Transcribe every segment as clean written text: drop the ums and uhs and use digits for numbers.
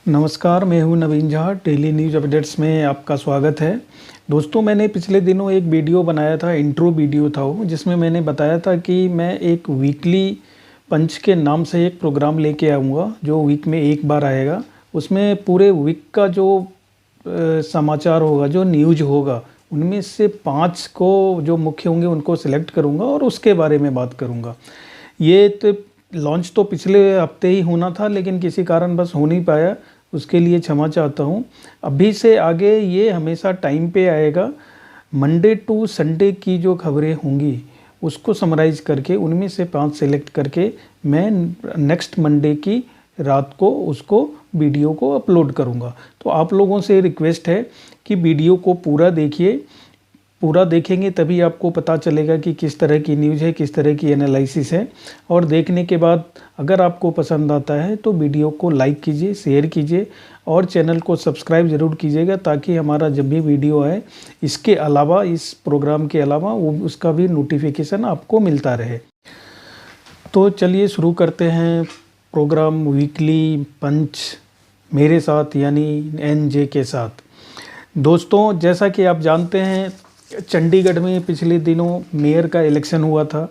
नमस्कार, मैं हूं नवीन झा। डेली न्यूज़ अपडेट्स में आपका स्वागत है। दोस्तों, मैंने पिछले दिनों एक वीडियो बनाया था, इंट्रो वीडियो था वो, जिसमें मैंने बताया था कि मैं एक वीकली पंच के नाम से एक प्रोग्राम लेके आऊँगा, जो वीक में एक बार आएगा। उसमें पूरे वीक का जो समाचार होगा, जो न्यूज़ होगा, उनमें से 5 को जो मुख्य होंगे उनको सिलेक्ट करूँगा और उसके बारे में बात करूँगा। ये तो लॉन्च तो पिछले हफ्ते ही होना था, लेकिन किसी कारण बस हो नहीं पाया, उसके लिए क्षमा चाहता हूँ। अभी से आगे ये हमेशा टाइम पे आएगा। मंडे टू संडे की जो खबरें होंगी उसको समराइज़ करके उनमें से 5 सेलेक्ट करके मैं नेक्स्ट मंडे की रात को उसको वीडियो को अपलोड करूँगा। तो आप लोगों से रिक्वेस्ट है कि वीडियो को पूरा देखिए। पूरा देखेंगे तभी आपको पता चलेगा कि किस तरह की न्यूज़ है, किस तरह की एनालिसिस है। और देखने के बाद अगर आपको पसंद आता है तो वीडियो को लाइक कीजिए, शेयर कीजिए और चैनल को सब्सक्राइब ज़रूर कीजिएगा, ताकि हमारा जब भी वीडियो आए, इसके अलावा, इस प्रोग्राम के अलावा, वो उसका भी नोटिफिकेशन आपको मिलता रहे। तो चलिए शुरू करते हैं प्रोग्राम वीकली पंच मेरे साथ, यानी एनजे के साथ। दोस्तों, जैसा कि आप जानते हैं, चंडीगढ़ में पिछले दिनों मेयर का इलेक्शन हुआ था।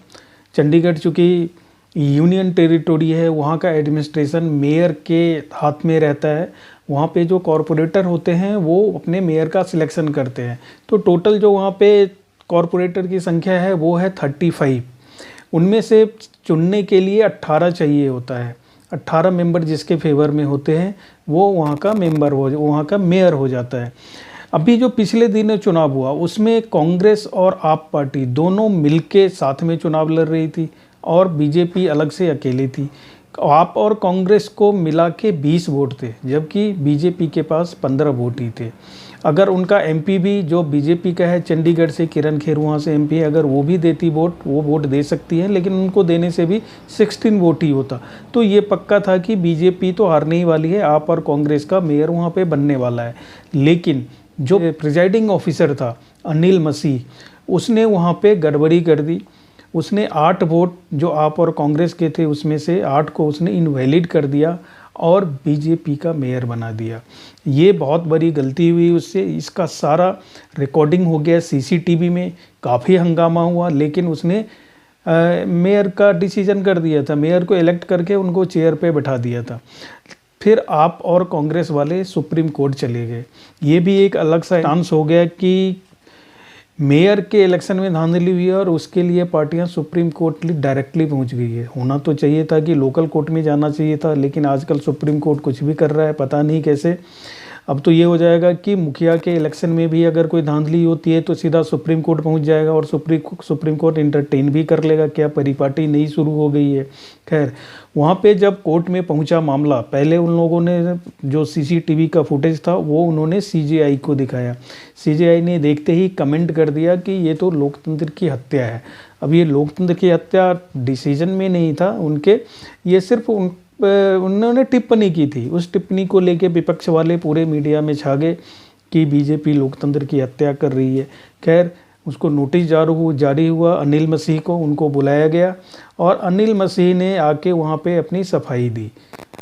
चंडीगढ़ चूँकि यूनियन टेरिटोरी है, वहाँ का एडमिनिस्ट्रेशन मेयर के हाथ में रहता है। वहाँ पे जो कॉरपोरेटर होते हैं वो अपने मेयर का सिलेक्शन करते हैं। तो टोटल जो वहाँ पे कॉरपोरेटर की संख्या है वो है 35। उनमें से चुनने के लिए 18 चाहिए होता है। 18 मेंबर जिसके फेवर में होते हैं वो वहाँ का वहाँ का मेयर हो जाता है। अभी जो पिछले दिन चुनाव हुआ उसमें कांग्रेस और आप पार्टी दोनों मिलके साथ में चुनाव लड़ रही थी और बीजेपी अलग से अकेली थी। आप और कांग्रेस को मिला के 20 वोट थे, जबकि बीजेपी के पास 15 वोट ही थे। अगर उनका एमपी भी जो बीजेपी का है, चंडीगढ़ से किरण खेर वहाँ से एमपी है, अगर वो भी देती वोट, वो वोट दे सकती है, लेकिन उनको देने से भी 16 वोट ही होता। तो ये पक्का था कि बीजेपी तो हारने ही वाली है, आप और कांग्रेस का मेयर वहाँ पे बनने वाला है। लेकिन जो प्रिजाइडिंग ऑफिसर था अनिल मसीह, उसने वहाँ पे गड़बड़ी कर दी। उसने 8 वोट जो आप और कांग्रेस के थे उसमें से 8 को उसने इनवैलिड कर दिया और बीजेपी का मेयर बना दिया। ये बहुत बड़ी गलती हुई उससे। इसका सारा रिकॉर्डिंग हो गया सीसीटीवी में, काफ़ी हंगामा हुआ, लेकिन उसने मेयर का डिसीजन कर दिया था। मेयर को इलेक्ट करके उनको चेयर पे बैठा दिया था। फिर आप और कांग्रेस वाले सुप्रीम कोर्ट चले गए। ये भी एक अलग सा चांस हो गया कि मेयर के इलेक्शन में धांधली हुई है और उसके लिए पार्टियां सुप्रीम कोर्ट डायरेक्टली पहुंच गई है। होना तो चाहिए था कि लोकल कोर्ट में जाना चाहिए था, लेकिन आजकल सुप्रीम कोर्ट कुछ भी कर रहा है, पता नहीं कैसे। अब तो ये हो जाएगा कि मुखिया के इलेक्शन में भी अगर कोई धांधली होती है तो सीधा सुप्रीम कोर्ट पहुंच जाएगा और सुप्रीम कोर्ट इंटरटेन भी कर लेगा, क्या परिपाटी नहीं शुरू हो गई है। खैर, वहाँ पे जब कोर्ट में पहुंचा मामला, पहले उन लोगों ने जो सीसीटीवी का फुटेज था वो उन्होंने सीजेआई को दिखाया। सीजेआई ने देखते ही कमेंट कर दिया कि ये तो लोकतंत्र की हत्या है। अब ये लोकतंत्र की हत्या डिसीजन में नहीं था उनके, ये सिर्फ उन्होंने टिप्पणी की थी। उस टिप्पणी को लेके विपक्ष वाले पूरे मीडिया में छा गए कि बीजेपी लोकतंत्र की हत्या कर रही है। खैर, उसको नोटिस जारी हुआ अनिल मसीह को, उनको बुलाया गया और अनिल मसीह ने आके वहाँ पे अपनी सफाई दी।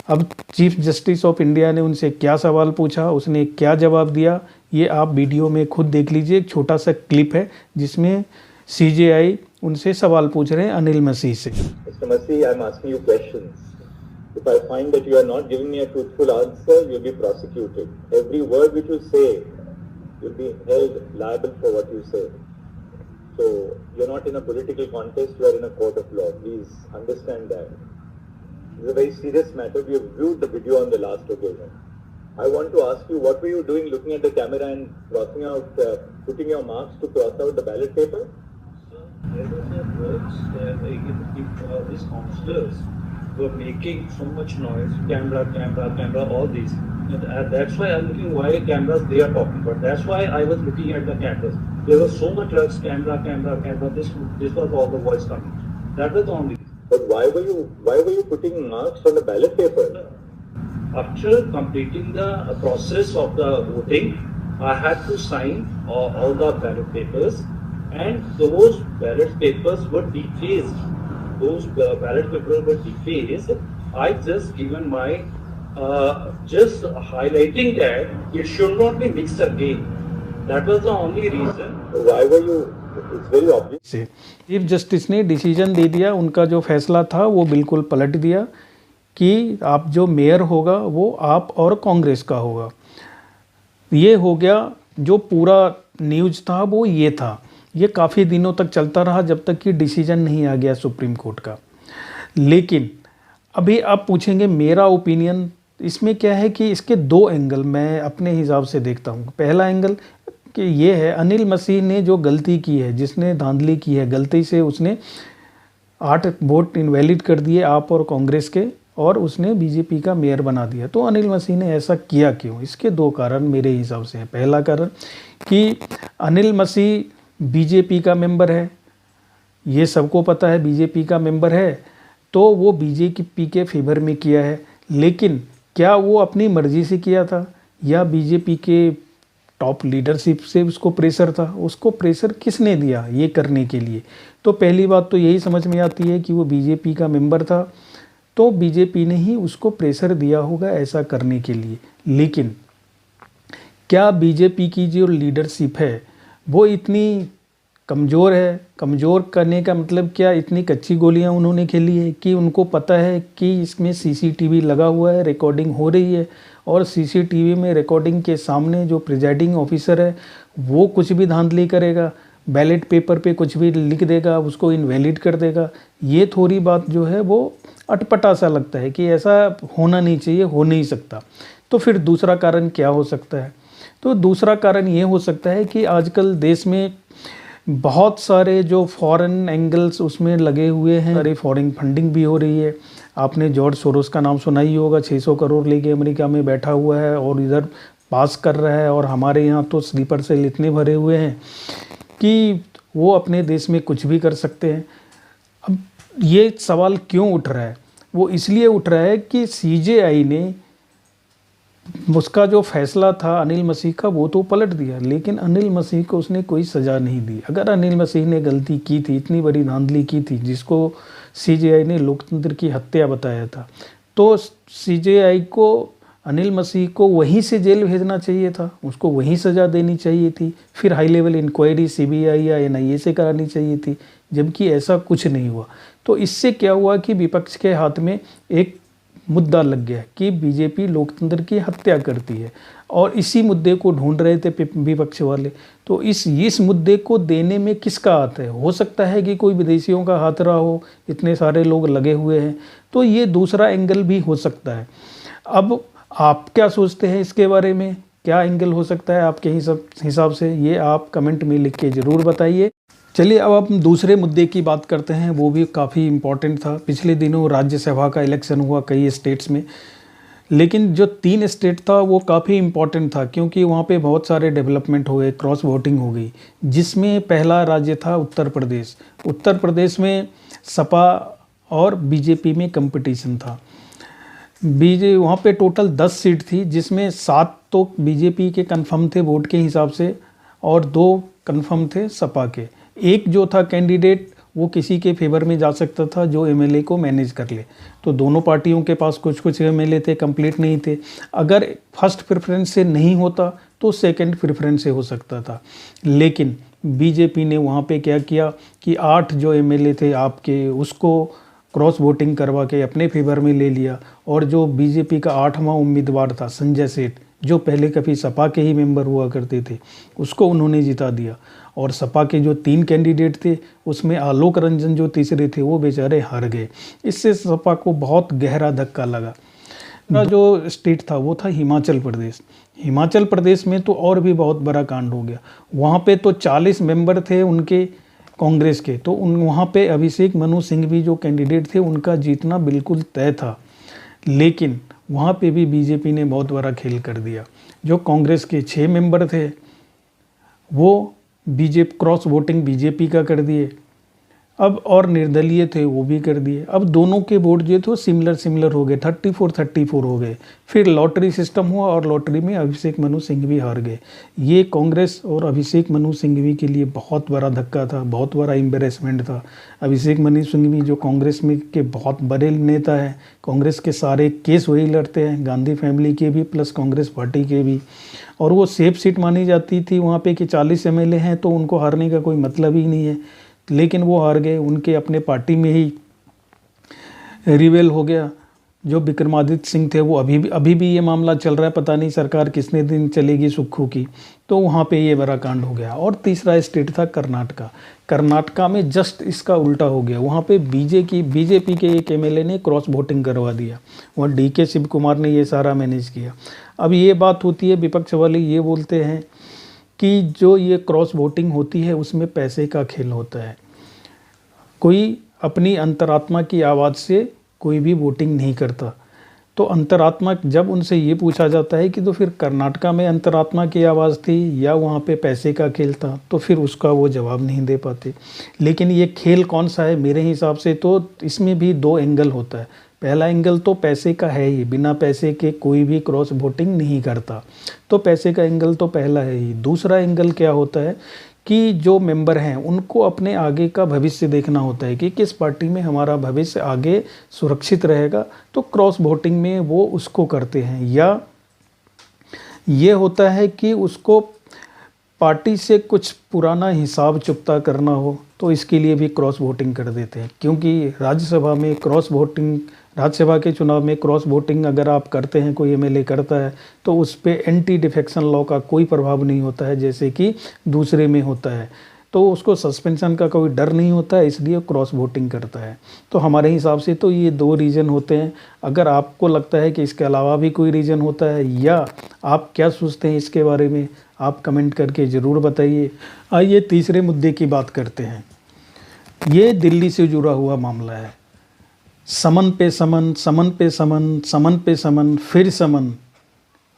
अब चीफ जस्टिस ऑफ इंडिया ने उनसे क्या सवाल पूछा, उसने क्या जवाब दिया, ये आप वीडियो में खुद देख लीजिए। एक छोटा सा क्लिप है जिसमें सीजेआई उनसे सवाल पूछ रहे हैं अनिल मसीह से। Mr. Masih, I am asking you questions. If I find that you are not giving me a truthful answer, you will be prosecuted. Every word which you say, you will be held liable for what you say. So, you are not in a political contest, you are in a court of law. Please understand that. This is a very serious matter. We have viewed the video on the last occasion. I want to ask you, what were you doing looking at the camera and crossing out, putting your marks to cross out the ballot paper? There was a words where these councillors were making so much noise, camera, all these. And that's why I'm looking why cameras they are talking about. That's why I was looking at the cameras. There was so much drugs, camera. This was all the voice coming. That was the only. But why were you putting marks on the ballot paper? After completing the process of the voting, I had to sign all the ballot papers, and those ballot papers were defaced. I just given my just highlighting that it should not be mixed again. That was the only reason. Why were you? It's very obvious. से chief justice ने decision दे दिया, उनका जो फैसला था वो बिल्कुल पलट दिया कि आप जो मेयर होगा वो आप और कांग्रेस का होगा। ये हो गया, जो पूरा न्यूज़ था वो ये था। ये काफ़ी दिनों तक चलता रहा जब तक कि डिसीजन नहीं आ गया सुप्रीम कोर्ट का। लेकिन अभी आप पूछेंगे मेरा ओपिनियन इसमें क्या है, कि इसके दो एंगल मैं अपने हिसाब से देखता हूँ। पहला एंगल कि ये है, अनिल मसीह ने जो गलती की है, जिसने धांधली की है, गलती से उसने 8 वोट इनवैलिड कर दिए आप और कांग्रेस के, और उसने बीजेपी का मेयर बना दिया। तो अनिल मसीह ने ऐसा किया क्यों? इसके दो कारण मेरे हिसाब से हैं। पहला कारण कि अनिल मसीह बीजेपी का मेंबर है, ये सबको पता है, बीजेपी का मेंबर है, तो वो बीजेपी के फेवर में किया है। लेकिन क्या वो अपनी मर्जी से किया था या बीजेपी के टॉप लीडरशिप से उसको प्रेशर था? उसको प्रेशर किसने दिया ये करने के लिए? तो पहली बात तो यही समझ में आती है कि वो बीजेपी का मेंबर था, तो बीजेपी ने ही उसको प्रेशर दिया होगा ऐसा करने के लिए। लेकिन क्या बीजेपी की जो लीडरशिप है वो इतनी कमज़ोर है? कमज़ोर करने का मतलब क्या, इतनी कच्ची गोलियां उन्होंने खेली है कि उनको पता है कि इसमें सीसीटीवी लगा हुआ है, रिकॉर्डिंग हो रही है, और सीसीटीवी में रिकॉर्डिंग के सामने जो प्रिजाइडिंग ऑफिसर है वो कुछ भी धांधली करेगा, बैलेट पेपर पे कुछ भी लिख देगा, उसको इनवैलिड कर देगा। ये थोड़ी बात जो है वो अटपटा सा लगता है कि ऐसा होना नहीं चाहिए, हो नहीं सकता। तो फिर दूसरा कारण क्या हो सकता है? तो दूसरा कारण ये हो सकता है कि आजकल देश में बहुत सारे जो फॉरेन एंगल्स उसमें लगे हुए हैं, अरे फॉरेन फंडिंग भी हो रही है। आपने जॉर्ज सोरोस का नाम सुना ही होगा, 600 करोड़ लेके अमेरिका में बैठा हुआ है और इधर पास कर रहा है, और हमारे यहाँ तो स्लीपर सेल इतने भरे हुए हैं कि वो अपने देश में कुछ भी कर सकते हैं। अब ये सवाल क्यों उठ रहा है? वो इसलिए उठ रहा है कि सीजेआई ने उसका जो फैसला था अनिल मसीह का वो तो पलट दिया, लेकिन अनिल मसीह को उसने कोई सज़ा नहीं दी। अगर अनिल मसीह ने गलती की थी, इतनी बड़ी धांधली की थी जिसको सीजेआई ने लोकतंत्र की हत्या बताया था, तो सीजेआई को अनिल मसीह को वहीं से जेल भेजना चाहिए था, उसको वहीं सज़ा देनी चाहिए थी, फिर हाई लेवल इंक्वायरी सीबीआई या एनआईए से करानी चाहिए थी, जबकि ऐसा कुछ नहीं हुआ। तो इससे क्या हुआ कि विपक्ष के हाथ में एक मुद्दा लग गया कि बीजेपी लोकतंत्र की हत्या करती है, और इसी मुद्दे को ढूंढ रहे थे विपक्ष वाले। तो इस मुद्दे को देने में किसका हाथ है? हो सकता है कि कोई विदेशियों का हाथ रहा हो, इतने सारे लोग लगे हुए हैं, तो ये दूसरा एंगल भी हो सकता है। अब आप क्या सोचते हैं इसके बारे में? क्या एंगल हो सकता है आपके हिसाब से? ये आप कमेंट में लिख के ज़रूर बताइए। चलिए अब हम दूसरे मुद्दे की बात करते हैं, वो भी काफ़ी इम्पोर्टेंट था। पिछले दिनों राज्यसभा का इलेक्शन हुआ कई स्टेट्स में, लेकिन जो 3 स्टेट था वो काफ़ी इम्पोर्टेंट था क्योंकि वहाँ पे बहुत सारे डेवलपमेंट हुए, क्रॉस वोटिंग हो गई, जिसमें पहला राज्य था उत्तर प्रदेश। उत्तर प्रदेश में सपा और बीजेपी में कंपटीशन था। वहाँ पे टोटल 10 सीट थी, जिसमें 7 तो बीजेपी के कंफर्म थे वोट के हिसाब से, और 2 कंफर्म थे सपा के। एक जो था कैंडिडेट वो किसी के फेवर में जा सकता था जो एमएलए को मैनेज कर ले। तो दोनों पार्टियों के पास कुछ कुछ एमएलए थे, कंप्लीट नहीं थे। अगर फर्स्ट प्रेफरेंस से नहीं होता तो सेकंड प्रेफरेंस से हो सकता था। लेकिन बीजेपी ने वहाँ पे क्या किया कि 8 जो एमएलए थे आपके, उसको क्रॉस वोटिंग करवा के अपने फेवर में ले लिया, और जो बीजेपी का 8वां उम्मीदवार था संजय सेठ, जो पहले कभी सपा के ही मेंबर हुआ करते थे, उसको उन्होंने जिता दिया। और सपा के जो 3 कैंडिडेट थे उसमें आलोक रंजन जो तीसरे थे वो बेचारे हार गए। इससे सपा को बहुत गहरा धक्का लगा। जो स्टेट था वो था हिमाचल प्रदेश। हिमाचल प्रदेश में तो और भी बहुत बड़ा कांड हो गया। वहाँ पे तो 40 मेंबर थे उनके कांग्रेस के, तो वहाँ पे अभिषेक मनु सिंह भी जो कैंडिडेट थे उनका जीतना बिल्कुल तय था। लेकिन वहाँ पे भी बीजेपी ने बहुत बड़ा खेल कर दिया। जो कांग्रेस के 6 मेंबर थे वो क्रॉस वोटिंग बीजेपी का कर दिए। अब और निर्दलीय थे वो भी कर दिए। अब दोनों के वोट जो थे वो सिमिलर हो गए, 34 हो गए। फिर लॉटरी सिस्टम हुआ और लॉटरी में अभिषेक मनु सिंघवी हार गए। ये कांग्रेस और अभिषेक मनु सिंघवी के लिए बहुत बड़ा धक्का था, बहुत बड़ा एम्बेरसमेंट था। अभिषेक मनु सिंघवी जो कांग्रेस में के बहुत बड़े नेता हैं, कांग्रेस के सारे केस वही लड़ते हैं, गांधी फैमिली के भी प्लस कांग्रेस पार्टी के भी, और वो सेफ सीट मानी जाती थी वहाँ पे कि 40 MLA हैं तो उनको हारने का कोई मतलब ही नहीं है। लेकिन वो हार गए, उनके अपने पार्टी में ही रिवेल हो गया। जो विक्रमादित्य सिंह थे वो अभी भी ये मामला चल रहा है, पता नहीं सरकार कितने दिन चलेगी सुक्खू की। तो वहाँ पे ये बड़ा कांड हो गया। और तीसरा स्टेट था कर्नाटका। कर्नाटका में जस्ट इसका उल्टा हो गया। वहाँ पे बीजेपी के एक MLA ने क्रॉस वोटिंग करवा दिया, वहाँ DK शिव कुमार ने ये सारा मैनेज किया। अब ये बात होती है, विपक्ष वाले ये बोलते हैं कि जो ये क्रॉस वोटिंग होती है उसमें पैसे का खेल होता है। कोई अपनी अंतरात्मा की आवाज़ से कोई भी वोटिंग नहीं करता। तो अंतरात्मा, जब उनसे ये पूछा जाता है कि तो फिर कर्नाटका में अंतरात्मा की आवाज़ थी या वहाँ पे पैसे का खेल था, तो फिर उसका वो जवाब नहीं दे पाते। लेकिन ये खेल कौन सा है, मेरे हिसाब से तो इसमें भी 2 एंगल होता है। पहला एंगल तो पैसे का है ही, बिना पैसे के कोई भी क्रॉस वोटिंग नहीं करता, तो पैसे का एंगल तो पहला है ही। दूसरा एंगल क्या होता है कि जो मेंबर हैं उनको अपने आगे का भविष्य देखना होता है कि किस पार्टी में हमारा भविष्य आगे सुरक्षित रहेगा, तो क्रॉस वोटिंग में वो उसको करते हैं। या ये होता है कि उसको पार्टी से कुछ पुराना हिसाब चुकता करना हो, तो इसके लिए भी क्रॉस वोटिंग कर देते हैं। क्योंकि राज्यसभा के चुनाव में क्रॉस वोटिंग अगर आप करते हैं, कोई MLA करता है, तो उस पर एंटी डिफेक्शन लॉ का कोई प्रभाव नहीं होता है जैसे कि दूसरे में होता है। तो उसको सस्पेंशन का कोई डर नहीं होता है, इसलिए क्रॉस वोटिंग करता है। तो हमारे हिसाब से तो ये 2 रीज़न होते हैं। अगर आपको लगता है कि इसके अलावा भी कोई रीज़न होता है या आप क्या सोचते हैं इसके बारे में, आप कमेंट करके ज़रूर बताइए। आइए तीसरे मुद्दे की बात करते हैं। ये दिल्ली से जुड़ा हुआ मामला है। समन पे समन, समन पे समन, समन पे समन, फिर समन।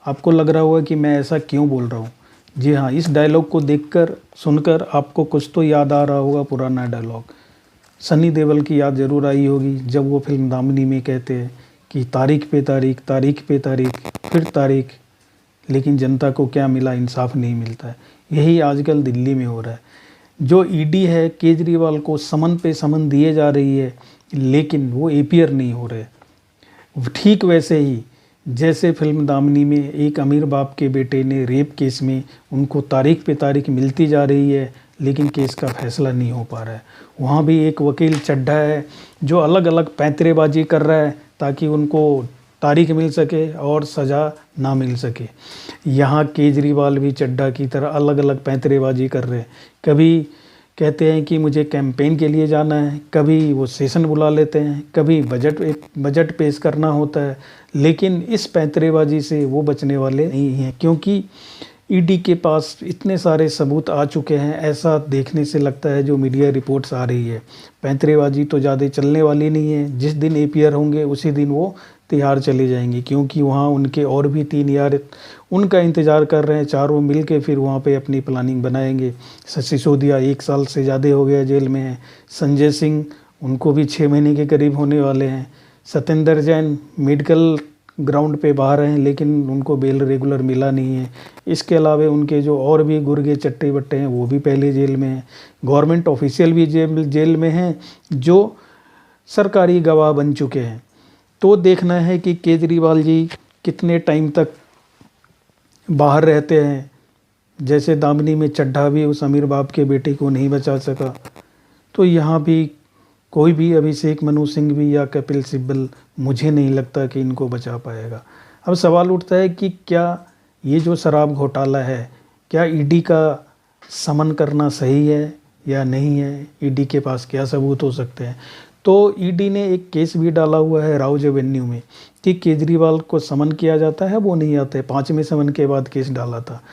आपको लग रहा होगा कि मैं ऐसा क्यों बोल रहा हूँ। जी हाँ, इस डायलॉग को देखकर सुनकर आपको कुछ तो याद आ रहा होगा, पुराना डायलॉग। सनी देओल की याद ज़रूर आई होगी जब वो फिल्म दामिनी में कहते हैं कि तारीख पे तारीख, तारीख पे तारीख, फिर तारीख, लेकिन जनता को क्या मिला, इंसाफ नहीं मिलता है। यही आजकल दिल्ली में हो रहा है। जो ED है, केजरीवाल को समन पे समन दिए जा रही है, लेकिन वो APR नहीं हो रहे। ठीक वैसे ही जैसे फिल्म दामिनी में एक अमीर बाप के बेटे ने रेप केस में उनको तारीख पे तारीख मिलती जा रही है, लेकिन केस का फैसला नहीं हो पा रहा है। वहाँ भी एक वकील चड्ढा है जो अलग अलग पैंतरेबाजी कर रहा है ताकि उनको तारीख मिल सके और सज़ा ना मिल सके। यहाँ केजरीवाल भी चड्ढा की तरह अलग अलग पैंतरेबाजी कर रहे हैं। कभी कहते हैं कि मुझे कैंपेन के लिए जाना है, कभी वो सेशन बुला लेते हैं, कभी बजट पेश करना होता है। लेकिन इस पैंतरेबाजी से वो बचने वाले नहीं हैं, क्योंकि ED के पास इतने सारे सबूत आ चुके हैं। ऐसा देखने से लगता है, जो मीडिया रिपोर्ट्स आ रही है, पैंतरेबाजी तो ज़्यादा चलने वाली नहीं है। जिस दिन APR होंगे उसी दिन वो तिहाड़ चले जाएंगे, क्योंकि वहाँ उनके और भी 3 यार उनका इंतज़ार कर रहे हैं। चारों मिल के फिर वहाँ पे अपनी प्लानिंग बनाएंगे। शशि सिसोदिया 1 साल से ज़्यादा हो गया जेल में है। संजय सिंह, उनको भी 6 महीने के करीब होने वाले हैं। सत्येंद्र जैन मेडिकल ग्राउंड पे बाहर हैं, लेकिन उनको बेल रेगुलर मिला नहीं है। इसके अलावा उनके जो और भी गुर्गे चट्टे बट्टे हैं वो भी पहले जेल में हैं। गवर्नमेंट ऑफिशियल भी जेल में हैं जो सरकारी गवाह बन चुके हैं। तो देखना है कि केजरीवाल जी कितने टाइम तक बाहर रहते हैं। जैसे दामिनी में चड्ढा भी उस अमीर बाप के बेटे को नहीं बचा सका, तो यहाँ भी कोई भी अभिषेक मनु सिंघवी या कपिल सिब्बल, मुझे नहीं लगता कि इनको बचा पाएगा। अब सवाल उठता है कि क्या ये जो शराब घोटाला है, क्या ED का समन करना सही है या नहीं है? ED के पास क्या सबूत हो सकते हैं? तो ED ने एक केस भी डाला हुआ है राउज एवेन्यू में कि केजरीवाल को समन किया जाता है, वो नहीं आते। 5वें समन के बाद केस डाला था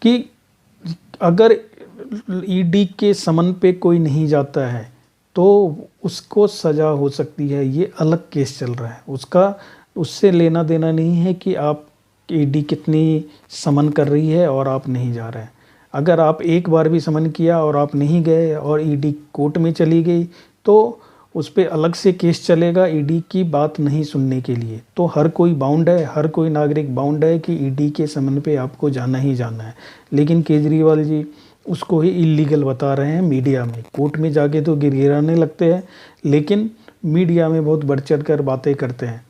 कि अगर ED के समन पे कोई नहीं जाता है तो उसको सज़ा हो सकती है। ये अलग केस चल रहा है, उससे लेना देना नहीं है कि आप ED कितनी समन कर रही है और आप नहीं जा रहे हैं। अगर आप एक बार भी समन किया और आप नहीं गए और ईडी कोर्ट में चली गई तो उस पर अलग से केस चलेगा ईडी की बात नहीं सुनने के लिए। तो हर कोई बाउंड है, हर कोई नागरिक बाउंड है कि ईडी के समन पे आपको जाना ही जाना है। लेकिन केजरीवाल जी उसको ही इलीगल बता रहे हैं मीडिया में। कोर्ट में जाके तो गिड़गिड़ाने लगते हैं, लेकिन मीडिया में बहुत बढ़ चढ़ कर बातें करते हैं।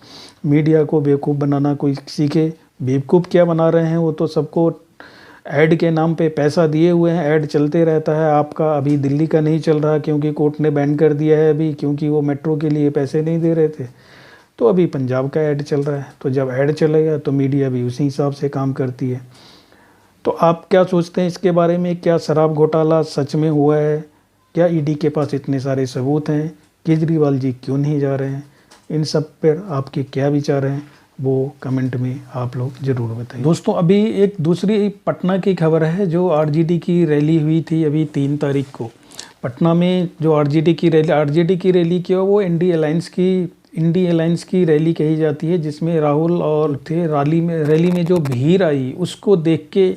मीडिया को बेवकूफ़ बनाना कोई सीखे। बेवकूफ़ क्या बना रहे हैं, वो तो सबको ऐड के नाम पे पैसा दिए हुए हैं, ऐड चलते रहता है। आपका अभी दिल्ली का नहीं चल रहा क्योंकि कोर्ट ने बैन कर दिया है अभी, क्योंकि वो मेट्रो के लिए पैसे नहीं दे रहे थे। तो अभी पंजाब का ऐड चल रहा है, तो जब ऐड चलेगा तो मीडिया भी उसी हिसाब से काम करती है। तो आप क्या सोचते हैं इसके बारे में? क्या शराब घोटाला सच में हुआ है? क्या ईडी के पास इतने सारे सबूत हैं? केजरीवाल जी क्यों नहीं जा रहे हैं? इन सब पर आपके क्या विचार हैं वो कमेंट में आप लोग ज़रूर बताइए। दोस्तों अभी एक दूसरी पटना की खबर है, जो आरजेडी की रैली हुई थी अभी 3 तारीख को पटना में। जो आरजेडी की रैली की वो इंडी अलायंस की रैली कही जाती है, जिसमें राहुल और थे। रैली में जो भीड़ आई उसको देख के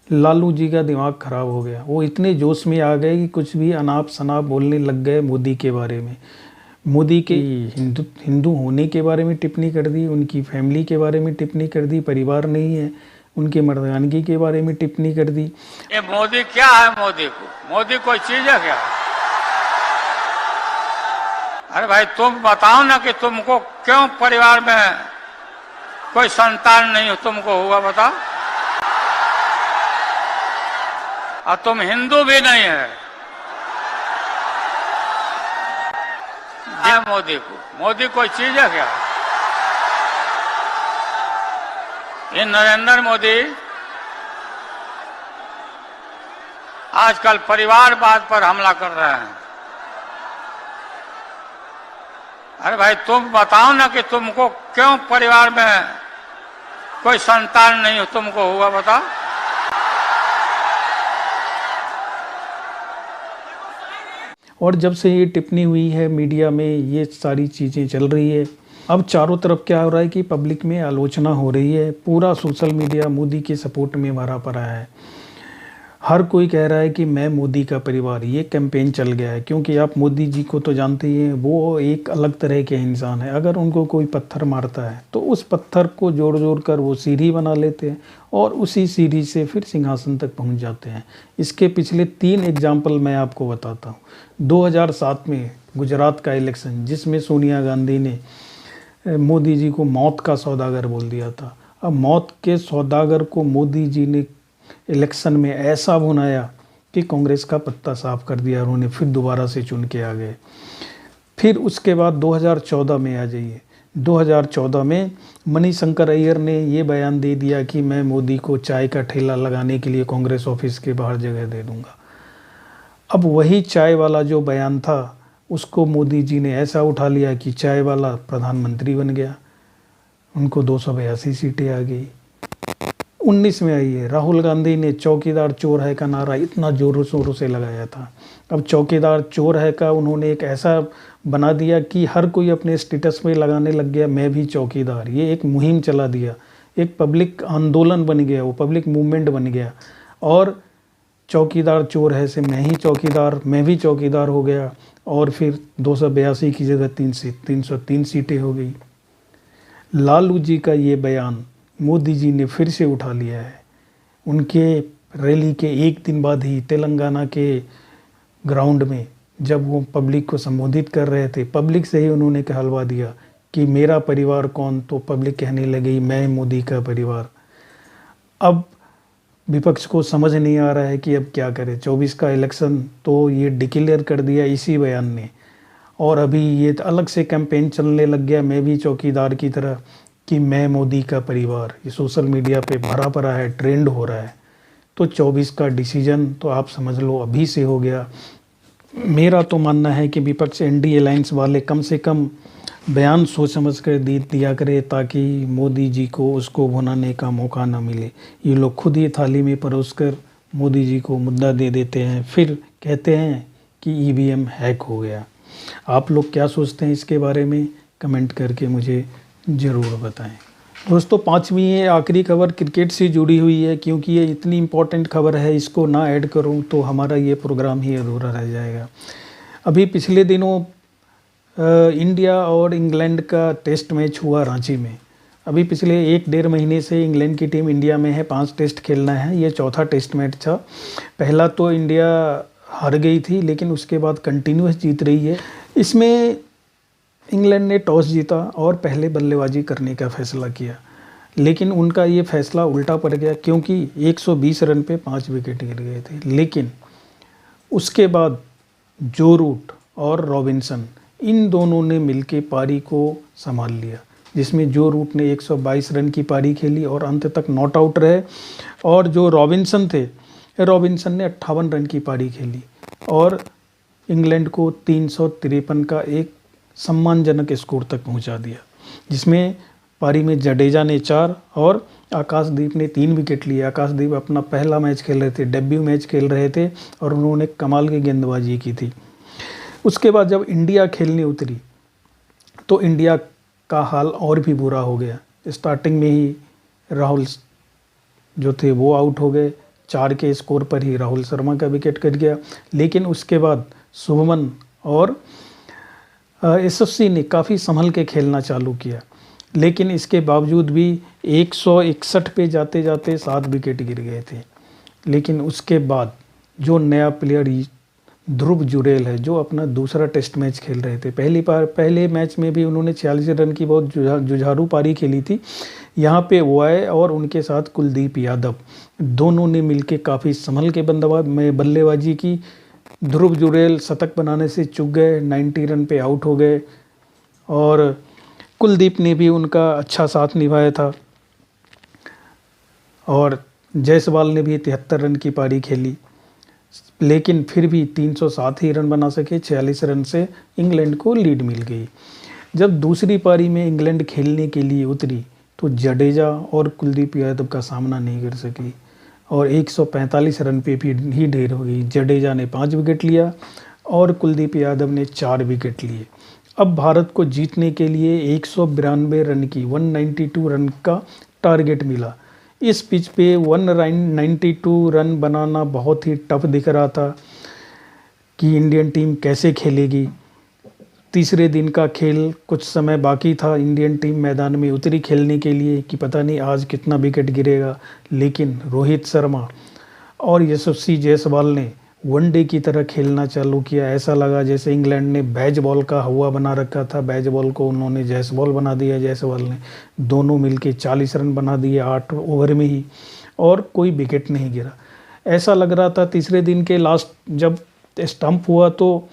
लालू जी का दिमाग ख़राब हो गया। वो इतने जोश में आ गए कि कुछ भी अनाप शनाप बोलने लग गए मोदी के बारे में। मोदी के हिंदू होने के बारे में टिप्पणी कर दी, उनकी फैमिली के बारे में टिप्पणी कर दी, परिवार नहीं है, उनके मर्दानगी के बारे में टिप्पणी कर दी। ये मोदी क्या है? मोदी कोई चीज है क्या? अरे भाई तुम बताओ ना कि तुमको क्यों परिवार में कोई संतान नहीं तुमको हुआ, बताओ। और तुम हिंदू भी नहीं है। मोदी कोई चीज है क्या? ये नरेंद्र मोदी आजकल परिवारवाद पर हमला कर रहे हैं। अरे भाई तुम बताओ ना कि तुमको क्यों परिवार में कोई संतान नहीं तुमको हुआ, बताओ। और जब से ये टिप्पणी हुई है मीडिया में, ये सारी चीज़ें चल रही है। अब चारों तरफ क्या हो रहा है कि पब्लिक में आलोचना हो रही है। पूरा सोशल मीडिया मोदी के सपोर्ट में भरा पड़ा है। हर कोई कह रहा है कि मैं मोदी का परिवार। ये कैंपेन चल गया है, क्योंकि आप मोदी जी को तो जानते ही हैं, वो एक अलग तरह के इंसान है। अगर उनको कोई पत्थर मारता है तो उस पत्थर को जोड़ जोड़ कर वो सीढ़ी बना लेते हैं और उसी सीढ़ी से फिर सिंहासन तक पहुंच जाते हैं। इसके पिछले 3 एग्जाम्पल मैं आपको बताता हूँ। 2007 में गुजरात का इलेक्शन, जिसमें सोनिया गांधी ने मोदी जी को मौत का सौदागर बोल दिया था। अब मौत के सौदागर को मोदी जी ने इलेक्शन में ऐसा भुनाया कि कांग्रेस का पत्ता साफ कर दिया। उन्होंने फिर दोबारा से चुन के आ गए। फिर उसके बाद 2014 में आ जाइए। 2014 में मणिशंकर अय्यर ने ये बयान दे दिया कि मैं मोदी को चाय का ठेला लगाने के लिए कांग्रेस ऑफिस के बाहर जगह दे दूंगा। अब वही चाय वाला जो बयान था उसको मोदी जी ने ऐसा उठा लिया कि चाय वाला प्रधानमंत्री बन गया। उनको 282 सीटें आ गई। 19 में आई है, राहुल गांधी ने चौकीदार चोर है का नारा इतना जोरों शोरों से लगाया था। अब चौकीदार चोर है का उन्होंने एक ऐसा बना दिया कि हर कोई अपने स्टेटस में लगाने लग गया, मैं भी चौकीदार। ये एक मुहिम चला दिया, एक पब्लिक आंदोलन बन गया, वो पब्लिक मूवमेंट बन गया। और चौकीदार चोर है से मैं ही चौकीदार, मैं भी चौकीदार हो गया। और फिर 282 की जगह 303 सीटें हो गई। लालू जी का ये बयान मोदी जी ने फिर से उठा लिया है। उनके रैली के एक दिन बाद ही तेलंगाना के ग्राउंड में जब वो पब्लिक को संबोधित कर रहे थे, पब्लिक से ही उन्होंने कहलवा दिया कि मेरा परिवार कौन, तो पब्लिक कहने लगी मैं मोदी का परिवार। अब विपक्ष को समझ नहीं आ रहा है कि अब क्या करे। 24 का इलेक्शन तो ये डिक्लेयर कर दिया इसी बयान ने, और अभी ये अलग से कैंपेन चलने लग गया मैं भी चौकीदार की तरह कि मैं मोदी का परिवार। ये सोशल मीडिया पे भरा पड़ा है, ट्रेंड हो रहा है। तो 24 का डिसीजन तो आप समझ लो अभी से हो गया। मेरा तो मानना है कि विपक्ष एनडी अलायंस वाले कम से कम बयान सोच समझ कर दिया करे, ताकि मोदी जी को उसको भुनाने का मौका ना मिले। ये लोग खुद ही थाली में परोसकर मोदी जी को मुद्दा दे देते हैं, फिर कहते हैं कि ईवीएम हैक हो गया। आप लोग क्या सोचते हैं इसके बारे में? कमेंट करके मुझे ज़रूर बताएं। दोस्तों, पांचवी आखिरी खबर क्रिकेट से जुड़ी हुई है, क्योंकि ये इतनी इम्पोर्टेंट खबर है, इसको ना ऐड करूं तो हमारा ये प्रोग्राम ही अधूरा रह जाएगा। अभी पिछले दिनों इंडिया और इंग्लैंड का टेस्ट मैच हुआ रांची में। अभी पिछले 1-1.5 महीने से इंग्लैंड की टीम इंडिया में है, 5 टेस्ट खेलना है। ये चौथा टेस्ट मैच था। पहला तो इंडिया हार गई थी, लेकिन उसके बाद कंटिन्यूस जीत रही है। इसमें इंग्लैंड ने टॉस जीता और पहले बल्लेबाजी करने का फैसला किया, लेकिन उनका ये फैसला उल्टा पड़ गया, क्योंकि 120 रन पे 5 विकेट गिर गए थे। लेकिन उसके बाद जो रूट और रॉबिन्सन, इन दोनों ने मिलके पारी को संभाल लिया, जिसमें जो रूट ने 122 रन की पारी खेली और अंत तक नॉट आउट रहे, और जो रॉबिन्सन थे, रॉबिन्सन ने 58 रन की पारी खेली और इंग्लैंड को 353 का एक सम्मानजनक स्कोर तक पहुंचा दिया, जिसमें पारी में जडेजा ने 4 और आकाशदीप ने 3 विकेट लिए। आकाशदीप अपना पहला मैच खेल रहे थे, डेब्यू मैच खेल रहे थे, और उन्होंने कमाल की गेंदबाजी की थी। उसके बाद जब इंडिया खेलने उतरी तो इंडिया का हाल और भी बुरा हो गया। स्टार्टिंग में ही राहुल जो थे वो आउट हो गए, 4 के स्कोर पर ही राहुल शर्मा का विकेट कट गया। लेकिन उसके बाद शुभमन और यशस्वी ने काफ़ी संभल के खेलना चालू किया, लेकिन इसके बावजूद भी 161 पे जाते जाते 7 विकेट गिर गए थे। लेकिन उसके बाद जो नया प्लेयर ध्रुव जुरेल है, जो अपना दूसरा टेस्ट मैच खेल रहे थे, पहले मैच में भी उन्होंने 46 रन की बहुत जुझारू पारी खेली थी। यहाँ पे वो आए और उनके साथ कुलदीप यादव, दोनों ने मिलके काफ़ी संभल के बल्लेबाजी की। ध्रुव जुरेल शतक बनाने से चूक गए, 90 रन पे आउट हो गए, और कुलदीप ने भी उनका अच्छा साथ निभाया था, और जायसवाल ने भी 73 रन की पारी खेली। लेकिन फिर भी 307 ही रन बना सके, 46 रन से इंग्लैंड को लीड मिल गई। जब दूसरी पारी में इंग्लैंड खेलने के लिए उतरी तो जडेजा और कुलदीप यादव का सामना नहीं कर सकी और 145 रन पे भी ही ढेर हो गई। जडेजा ने 5 विकेट लिया और कुलदीप यादव ने 4 विकेट लिए। अब भारत को जीतने के लिए 192 रन की 192 रन का टारगेट मिला। इस पिच पे 192 रन बनाना बहुत ही टफ दिख रहा था कि इंडियन टीम कैसे खेलेगी। तीसरे दिन का खेल कुछ समय बाकी था, इंडियन टीम मैदान में उतरी खेलने के लिए कि पता नहीं आज कितना विकेट गिरेगा। लेकिन रोहित शर्मा और यशस्वी जायसवाल ने वनडे की तरह खेलना चालू किया। ऐसा लगा जैसे इंग्लैंड ने बैज बॉल का हवा बना रखा था, बैज बॉल को उन्होंने जायसवाल बना दिया। जायसवाल ने दोनों मिलके 40 रन बना दिए 8 ओवर में ही, और कोई विकेट नहीं गिरा। ऐसा लग रहा था तीसरे दिन के लास्ट जब स्टंप हुआ तो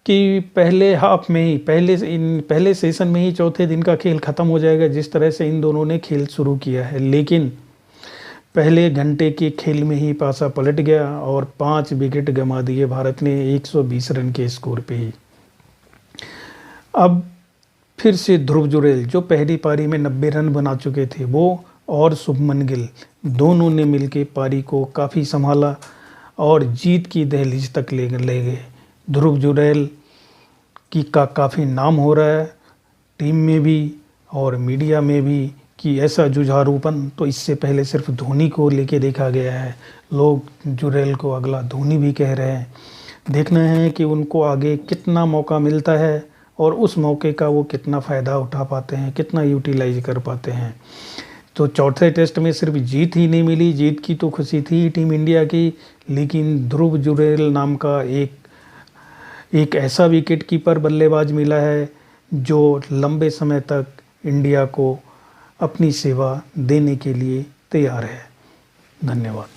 कि पहले हाफ में ही पहले सेशन में ही चौथे दिन का खेल ख़त्म हो जाएगा, जिस तरह से इन दोनों ने खेल शुरू किया है। लेकिन पहले घंटे के खेल में ही पासा पलट गया और 5 विकेट गंवा दिए भारत ने 120 रन के स्कोर पे ही। अब फिर से ध्रुव जुरेल, जो पहली पारी में 90 रन बना चुके थे, वो और शुभमन गिल दोनों ने मिलके पारी को काफ़ी संभाला और जीत की दहलीज तक ले गए। ध्रुव जुरेल की काफ़ी नाम हो रहा है टीम में भी और मीडिया में भी कि ऐसा जुझारूपन तो इससे पहले सिर्फ धोनी को लेके देखा गया है। लोग जुरेल को अगला धोनी भी कह रहे हैं। देखना है कि उनको आगे कितना मौका मिलता है और उस मौके का वो कितना फ़ायदा उठा पाते हैं, कितना यूटिलाइज कर पाते हैं। तो चौथे टेस्ट में सिर्फ जीत ही नहीं मिली, जीत की तो खुशी थी टीम इंडिया की, लेकिन ध्रुव जुरेल नाम का एक ऐसा विकेट कीपर बल्लेबाज मिला है जो लंबे समय तक इंडिया को अपनी सेवा देने के लिए तैयार है। धन्यवाद।